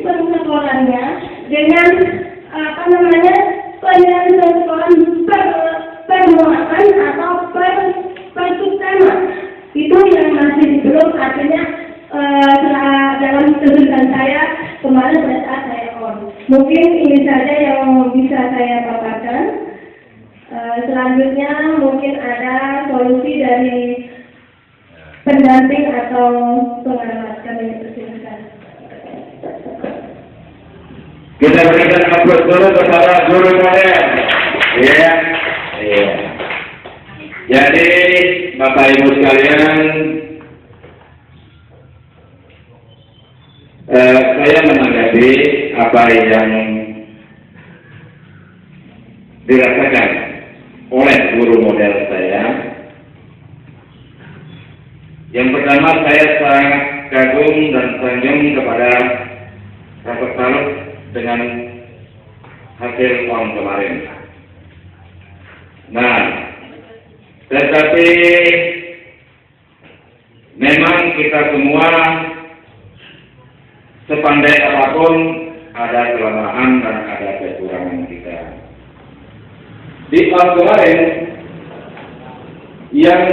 pengelolannya dengan penentuan permuatan atau persubtema. Itu yang masih belum, artinya dalam tuntutan saya kemarin pada saat saya on. Mungkin ini saja yang bisa saya paparkan. Selanjutnya mungkin ada solusi dari pendamping atau pengamat, kami persilakan. Kita berikan aplaus dulu kepada guru model. Iya. Jadi Bapak Ibu sekalian, saya menanggapi apa yang dirasakan oleh guru model saya. Yang pertama, saya sangat kagum dan sanjung kepada rasa salut dengan hasil PON kemarin. Nah, tetapi memang kita semua sepandai apapun ada kelemahan dan ada kekurangan kita. Di PON kemarin yang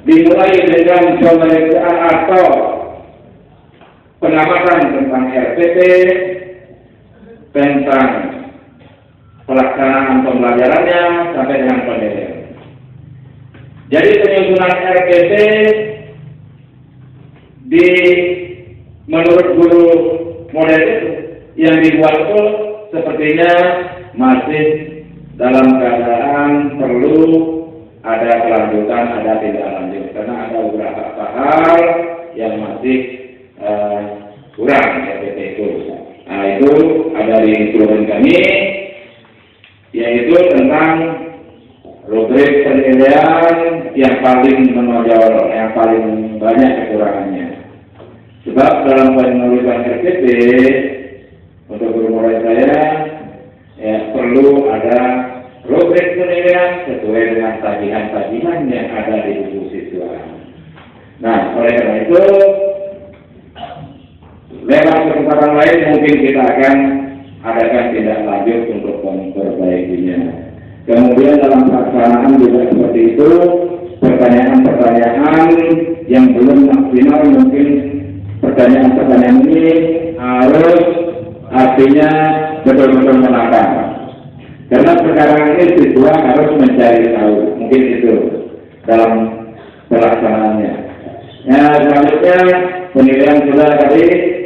dimulai dengan pemeriksaan atau pengamatan tentang RPT, tentang pelaksanaan pembelajarannya sampai dengan penilaian. Jadi penyusunan RPT menurut guru model itu yang dibuat itu sepertinya masih dalam keadaan perlu ada kelanjutan, ada tindak lanjut, karena ada beberapa hal yang masih kurang RPT itu. Nah, itu ada di instrumen kami, yaitu tentang rubrik penilaian yang paling menonjol, yang paling banyak kekurangannya. Sebab dalam penulisan RPT untuk guru model saya, ya, perlu ada rubrik penilaian sesuai dengan tagihan-tagihan yang ada di buku siswa. Nah, oleh karena itu, lewat kesempatan lain mungkin kita akan adakan tindak lanjut untuk memperbaikinya. Kemudian dalam pelaksanaan juga seperti itu, pertanyaan-pertanyaan yang belum maksimal, mungkin pertanyaan-pertanyaan ini harus artinya betul-betul menakar. Karena sekarang ini siswa harus mencari tahu, mungkin itu dalam pelaksanaannya. Ya, selanjutnya penilaian sudah tadi,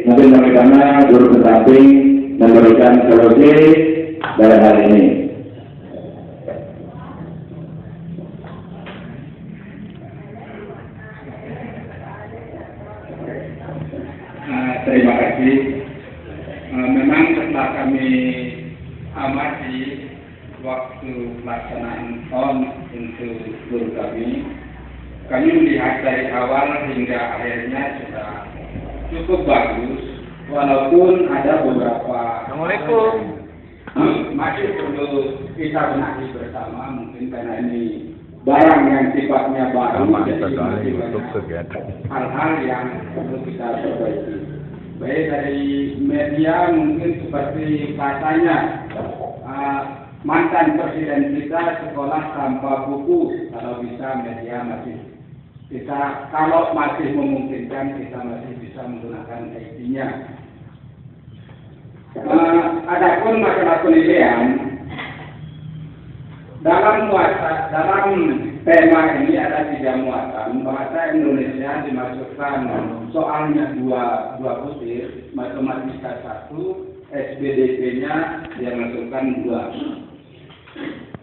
mungkin bagaimana guru pendamping memberikan solusi dalam hal ini. Terima kasih. Memang setelah kami amati waktu pelaksanaan PON untuk guru kami melihat dari awal hingga akhirnya sudah cukup bagus, walaupun ada beberapa masih perlu kita benahi bersama, mungkin karena ini barang yang sifatnya baru, hal-hal yang perlu kita perbaiki. Baik dari media mungkin seperti katanya mantan presiden kita sekolah tanpa buku, kalau bisa media masih kita, kalau masih memungkinkan kita masih bisa menggunakan IT-nya. Adapun masalah penilaian, dalam tema ini ada 3 muatan. Bahasa Indonesia dimasukkan soalnya dua butir, matematika 1, SBDP-nya dia masukkan 2.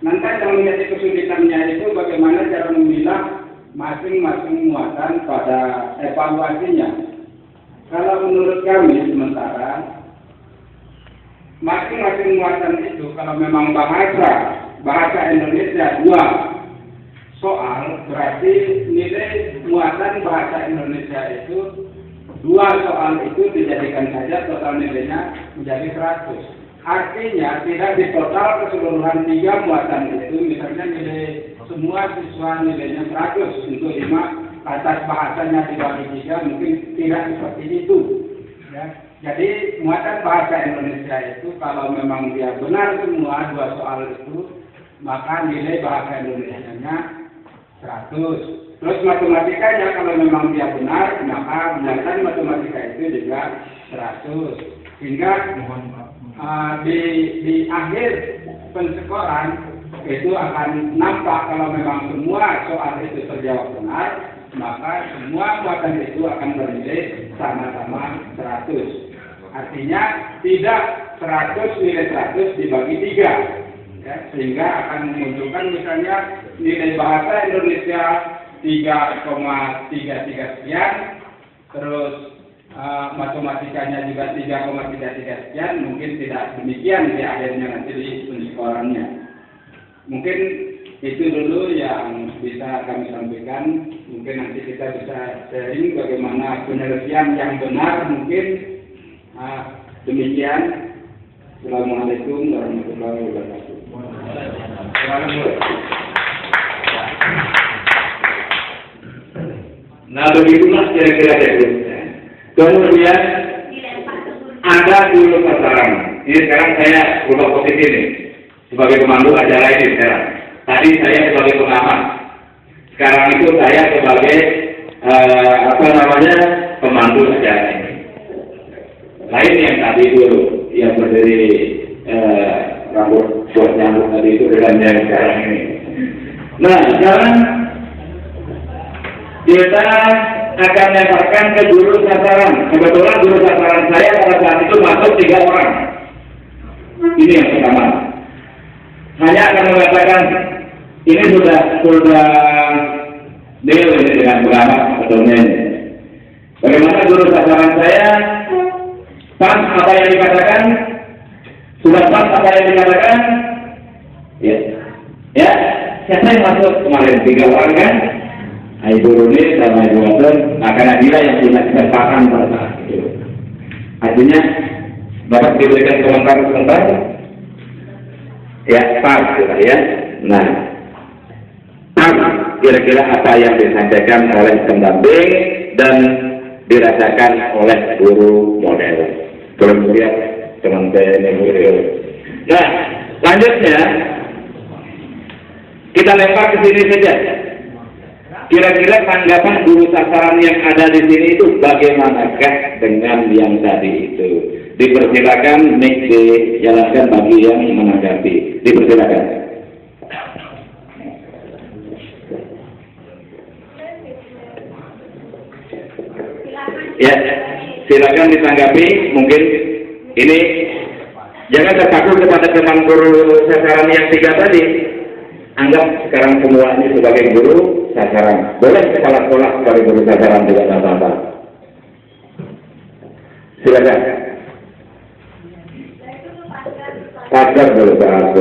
Nanti yang menjadi kesulitannya itu bagaimana cara memilah masing-masing muatan pada evaluasinya. Kalau menurut kami sementara masing-masing muatan itu kalau memang bahasa Indonesia 2 soal, berarti nilai muatan bahasa Indonesia itu 2 soal itu dijadikan saja total nilainya menjadi 100. Artinya tidak ditotal keseluruhan 3 muatan itu, misalnya nilai semua siswa nilainya 100 untuk 5 atas bahasanya dibagi 3, mungkin tidak seperti itu. Ya. Jadi muatan bahasa Indonesia itu kalau memang dia benar semua dua soal itu, maka nilai bahasa Indonesianya 100. Terus matematikanya kalau memang dia benar, maka muatan matematika itu juga 100. Sehingga di akhir penskoran itu akan nampak kalau memang semua soal itu terjawab benar, maka semua muatan itu akan bernilai sama-sama 100. Artinya tidak 100 nilai 100 dibagi 3, ya, sehingga akan memunculkan misalnya nilai bahasa Indonesia 3,33 sekian, terus matematikanya juga 3,33 sekian, mungkin tidak demikian di akhirnya nanti di penskorannya. Mungkin itu dulu yang bisa kami sampaikan. Mungkin nanti kita bisa sharing bagaimana penyelesaian yang benar mungkin. Demikian. Assalamualaikum warahmatullahi wabarakatuh. Nah, begitulah kira-kira teknisnya. Kemudian ada guru sasaran. Ini sekarang saya berubah posisi ini sebagai pemandu acara ini sekarang. Tadi saya sebagai pengamat. Sekarang itu saya sebagai pemandu acara ini. Lain yang tadi dulu yang berdiri rambut buat nyambut tadi itu dengan yang sekarang ini. Nah, sekarang kita akan lemparkan ke guru sasaran. Kebetulan guru sasaran saya pada saat itu masuk 3 orang. Ini yang pertama. Hanya akan mengatakan ini sudah deal ini dengan pengamat sebetulnya. Bagaimana guru sasaran saya? Pas apa yang dikatakan? Sudah pas apa yang dikatakan? Ya. Ya, siapa yang masuk kemarin 3 orang kan? Ibu Runi sama Ibu Watson, karena dia yang punya kesempatan pada saat itu. Artinya, dapat diberikan komentar sebentar? Ya, pas gitu ya. Nah, pas kira-kira apa yang disampaikan oleh pendamping dan dirasakan oleh guru model. Belum lihat teman-teman guru. Nah, lanjutnya kita lempar ke sini saja. Kira-kira tanggapan guru sasaran yang ada di sini itu bagaimanakah dengan yang tadi itu? Dipersilakan mic dijalankan bagi yang menanggapi. Dipersilakan. Ya, silakan ditanggapi. Mungkin ini jangan terpaku kepada teman guru sasaran yang 3 tadi. Anggap sekarang semua ini sebagai guru sasaran. Boleh kepala sekolah sebagai guru sasaran juga tidak apa-apa. Silakan. Pacar dulu Pak.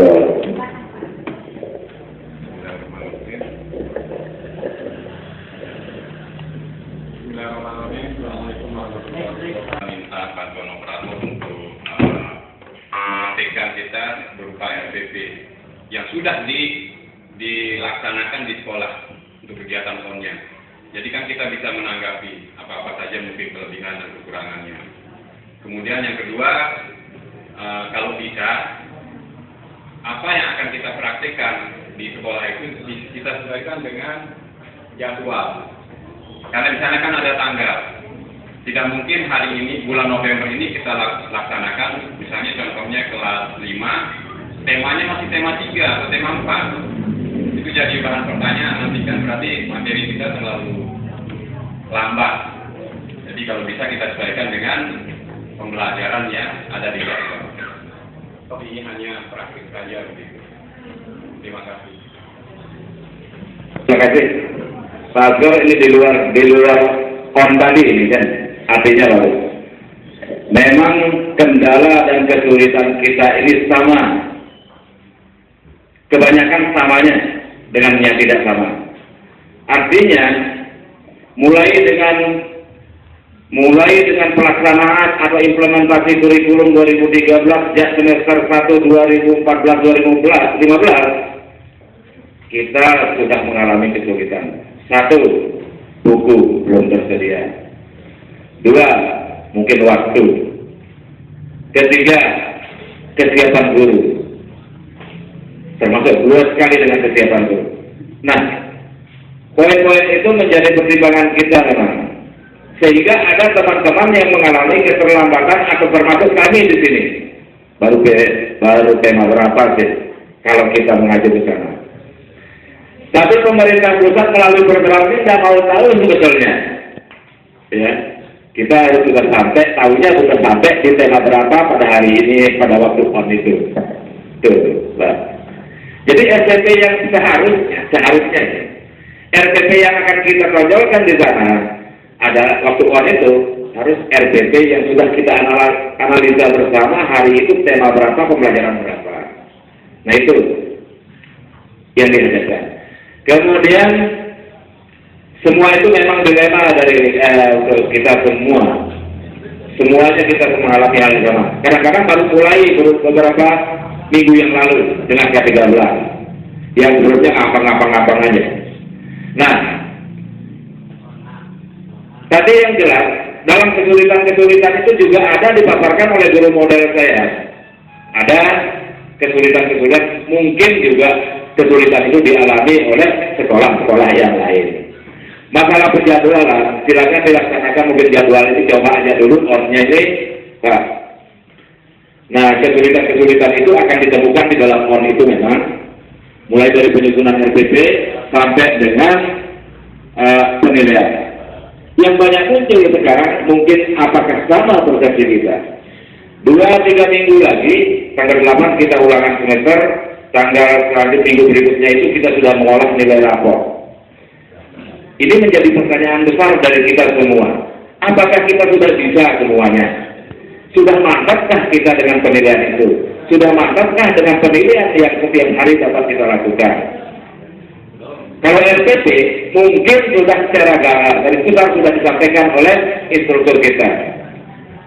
Minta bantuan operator untuk mengetikkan kita berupa RPP yang sudah dilaksanakan di sekolah untuk kegiatan on-nya. Jadi kan kita bisa menanggapi apa-apa saja mungkin kelebihan dan kekurangannya. Kemudian yang kedua, kalau bisa, apa yang akan kita praktikkan di sekolah itu kita sesuaikan dengan jadwal. Karena di sana kan ada tanggal. Tidak mungkin hari ini, bulan November ini kita laksanakan, misalnya contohnya kelas 5, temanya masih tema 3 atau tema 4. Itu jadi bahan pertanyaan, nanti kan berarti materi kita terlalu lambat. Jadi kalau bisa kita sesuaikan dengan pembelajaran yang ada di jadwal. Tapi ini hanya praktik saja begitu. Terima kasih. Terima kasih. Pak Azhar, ini di luar on tadi ini kan, artinya bagus. Memang kendala dan kesulitan kita ini sama. Kebanyakan samanya dengan yang tidak sama. Artinya, mulai dengan pelaksanaan atau implementasi kurikulum 2013 sejak semester 1 2014-2015, kita sudah mengalami kesulitan. 1, buku belum tersedia. 2, mungkin waktu. Ketiga, kesiapan guru. Termasuk luas sekali dengan kesiapan guru. Nah, poin-poin itu menjadi pertimbangan kita memang. Sehingga ada teman-teman yang mengalami keterlambatan atau termasuk kami di sini. Baru tema berapa sih kalau kita mengaji di sana. Tapi pemerintah pusat melalui program ini tidak mau tahu sebetulnya. Ya, kita harus sudah sampai, tahunya sudah sampai di tema berapa pada hari ini, pada waktu on itu. Tuh, bah. Jadi RTP yang seharusnya RTP yang akan kita tonjolkan di sana ada waktu on itu harus RTP yang sudah kita analisa bersama hari itu tema berapa, pembelajaran berapa. Nah itu yang dihadirkan. Kemudian semua itu memang dilema dari kita semua. Semuanya kita mengalami hal yang sama. Kadang-kadang baru mulai beberapa minggu yang lalu dengan K13 yang grupnya ngapang aja. Nah, tadi yang jelas dalam kesulitan itu juga ada dipaparkan oleh guru model saya. Ada kesulitan mungkin juga kesulitan itu dialami oleh sekolah-sekolah yang lain. Masalah penjadwalan, silakan dilaksanakan mungkin jadwal ini coba aja dulu orangnya ini. Nah, kesulitan itu akan ditemukan di dalam on itu memang, mulai dari penyusunan RPP sampai dengan penilaian. Yang banyak muncul sekarang mungkin apakah sama persepsi kita. 2-3 minggu lagi, tanggal 8 kita ulangan semester. Tanggal selanjutnya minggu berikutnya itu kita sudah mengolah nilai rapor. Ini menjadi pertanyaan besar dari kita semua. Apakah kita sudah bisa semuanya? Sudah mantatkah kita dengan penilaian itu? Sudah mantatkah dengan penilaian yang setiap hari dapat kita lakukan? Kalau RPP mungkin sudah secara dari kita sudah disampaikan oleh instruktur kita.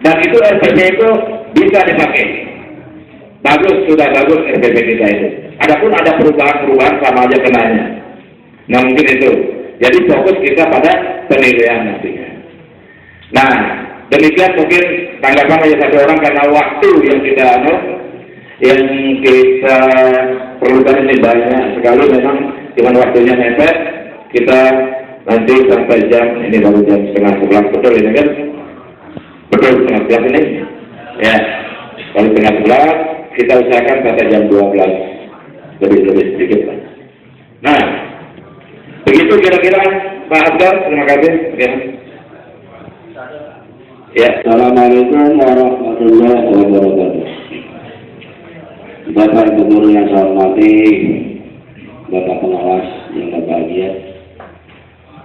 Dan itu RPP itu bisa dipakai. Sudah bagus RPP kita itu. Adapun ada perubahan sama aja kenanya. Nah mungkin itu. Jadi fokus kita pada penilaian nantinya. Nah demikian mungkin tanggapan hanya satu orang karena waktu yang kita perlukan ini banyak sekali memang dengan waktunya mepet. Kita nanti sampai jam ini baru jam 10:30 betul ini kan? Betul 10:30 ini. Ya baru 10:30. Kita usahakan sampai jam 12 lebih sedikit lah. Nah, begitu kira-kira Pak Abdul, terima kasih. Ya. Assalamualaikum warahmatullahi wabarakatuh. Bapak Ibu Guru yang saya hormati, Bapak Pengawas yang berbahagia.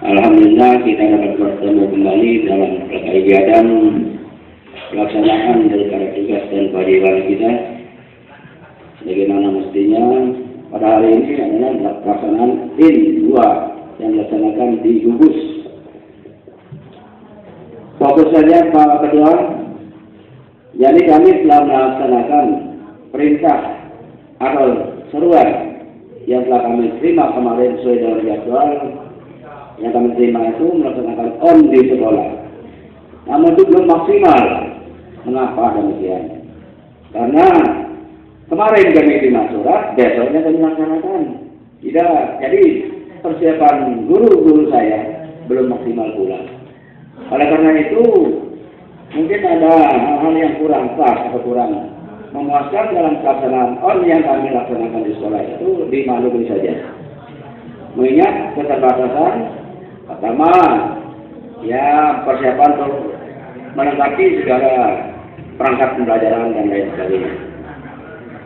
Alhamdulillah kita dapat bertemu kembali dalam kegiatan pelaksanaan daripada tugas dan kewajiban kita. Bagaimana mestinya pada hari ini adalah pelaksanaan IN 2 yang dilaksanakan di Gugus. Fokus saja Pak Ketua. Jadi kami telah melaksanakan perintah atau seruan yang telah kami terima kemarin sesuai dengan jadwal yang kami terima itu melaksanakan on di sekolah. Namun itu belum maksimal. Mengapa demikian? Karena kemarin kami terima surat, besoknya kami laksanakan. Tidak, jadi persiapan guru-guru saya belum maksimal pula. Oleh karena itu, mungkin ada hal-hal yang kurang pas atau kurang memuaskan dalam pelaksanaan on yang kami laksanakan di sekolah itu dimaklumi saja. Mengingat keterbatasan, pertama, ya persiapan untuk melengkapi segala perangkat pembelajaran dan lain sebagainya.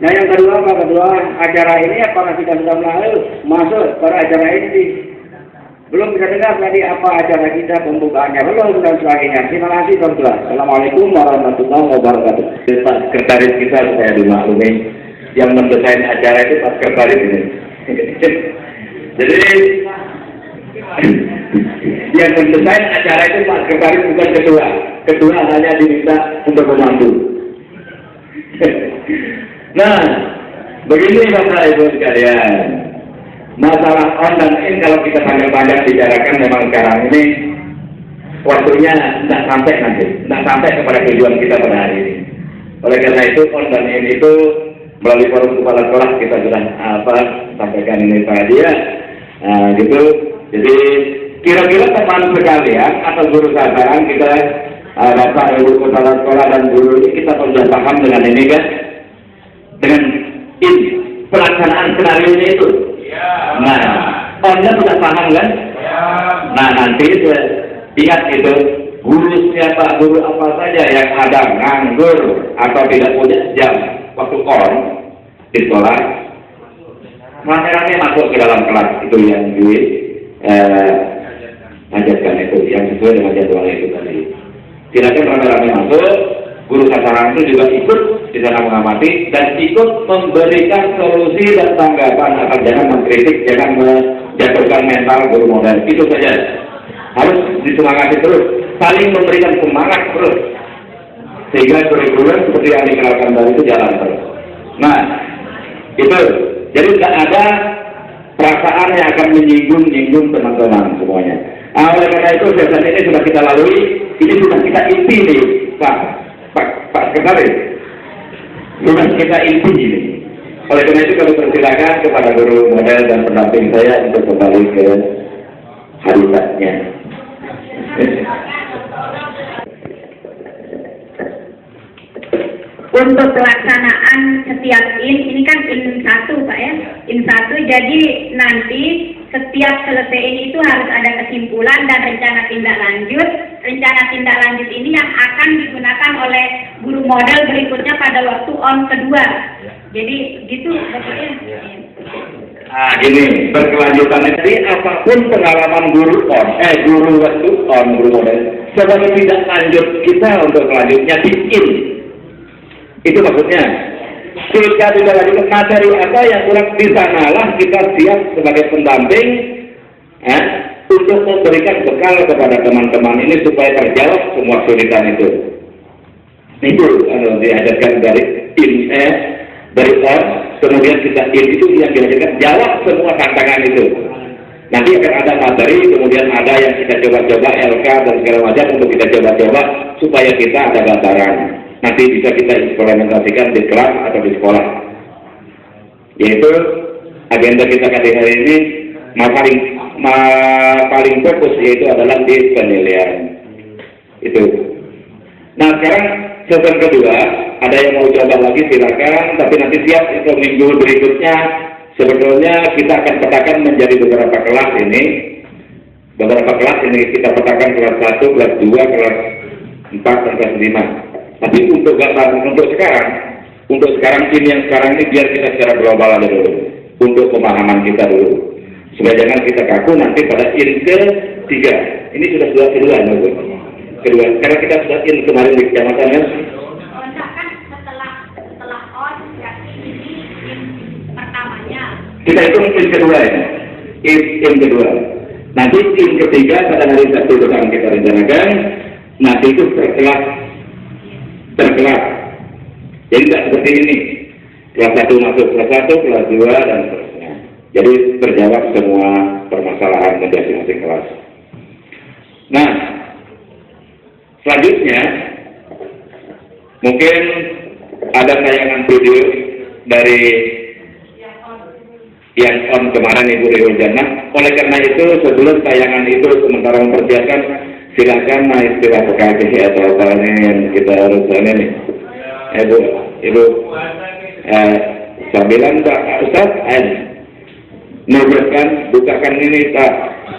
Nah yang kedua, Pak Ketua, acara ini apakah kita sudah masuk pada acara ini? Belum bisa dengar tadi apa acara kita, pembukaannya, belum dan sebagainya. Terima kasih Pak Ketua. Assalamualaikum warahmatullahi wabarakatuh. Pak Sekretaris kita supaya dimaklumi, yang mendesain acara itu Pak Sekretaris ini. Jadi yang mendesain acara itu Pak Sekretaris bukan ketua. Ketua hanya diminta untuk membantu. Nah, begini Bapak Ibu sekalian. Masalah on dan in kalau kita panjang-panjang bicarakan memang sekarang ini waktunya tidak sampai nanti, tidak sampai kepada tujuan kita pada hari ini. Oleh karena itu on dan in itu melalui forum kepala sekolah kita sudah sampaikan ini Pak Haji ya. Nah, gitu. Jadi kira-kira teman sekalian atau guru sasaran kita, Bapak Ibu kepala sekolah dan guru ini kita sudah paham dengan ini kan? Dengan in pelaksanaan skenario itu. Nah, Anda sudah paham kan? Nah, nanti ingat itu guru siapa, guru apa saja yang ada nganggur atau tidak punya jam waktu on di sekolah, rame-rame masuk ke dalam kelas itu yang diajarkan itu, yang sesuai dengan jadwal itu tadi. Silakan rame-rame masuk, guru sasaran itu juga ikut di sana mengamati dan ikut memberikan solusi dan tanggapan, akan jangan mengkritik, jangan menjatuhkan mental guru model. Itu saja. Harus disemangati terus, saling memberikan semangat terus, sehingga kurikulum seperti yang dikenalkan tadi itu jalan terus. Nah, itu. Jadi tidak ada perasaan yang akan menyinggung teman-teman semuanya. Oleh karena itu sesi ini sudah kita lalui, ini sudah kita inti nih, Pak Sekretaris. Sudah kita inti ini. Oleh karena itu kami persilakan kepada guru model dan pendamping saya untuk kembali ke habitatnya. Untuk pelaksanaan setiap ini kan in 1 Pak ya, in 1, jadi nanti setiap selesai ini itu harus ada kesimpulan dan rencana tindak lanjut. Rencana tindak lanjut ini yang akan digunakan oleh guru model berikutnya pada waktu on kedua. Jadi gitu Bapak ya. Nah, gini, berkelanjutan jadi apapun pengalaman guru waktu on, guru model, sebagai tidak lanjut kita untuk selanjutnya bikin. Itu maksudnya. Jika tidak lanjut materi apa yang kurang di sanalah kita siap sebagai pendamping untuk memberikan bekal kepada teman-teman ini supaya terjawab semua kesulitan itu. Itu diajarkan dari dari on, kemudian kita itu yang diajarkan jawab semua tantangan itu. Nanti akan ada materi, kemudian ada yang kita coba-coba LK dan segala macam untuk kita coba-coba supaya kita ada gambaran. Nanti bisa kita implementasikan di kelas atau di sekolah. Yaitu agenda kita kali ini paling fokus yaitu adalah di penilaian. Itu. Nah sekarang sesi kedua, ada yang mau coba lagi silakan, tapi nanti siap untuk minggu berikutnya. Sebetulnya kita akan petakan menjadi beberapa kelas ini. Beberapa kelas ini kita petakan kelas 1, kelas 2, kelas 4, dan kelas 5. Tapi untuk sekarang ini yang sekarang ini biar kita secara global aja dulu. Untuk pemahaman kita dulu. Supaya jangan kita kaku nanti pada in ke-3. Ini sudah kedua. Karena kita sudah in kemarin di kecamatan kan? Kan setelah on berarti ini in pertamanya. Kita hitung in kedua ya. In kedua. Nanti in ketiga pada hari Sabtu akan kita rencanakan. Nanti itu terkelas. Jadi tidak seperti ini. Kelas 1 masuk kelas 1, kelas 2 dan seterusnya. Jadi terjawab semua permasalahan di masing-masing kelas. Nah, selanjutnya mungkin ada tayangan video dari yang on kemarin Ibu Dewi Jannah. Oleh karena itu sebelum tayangan itu sementara mempersiapkan, silakan istilah PKJ atau apa ini yang kita harus ini. Ibu sambilan Pak Ustaz, bukakan ini Pak.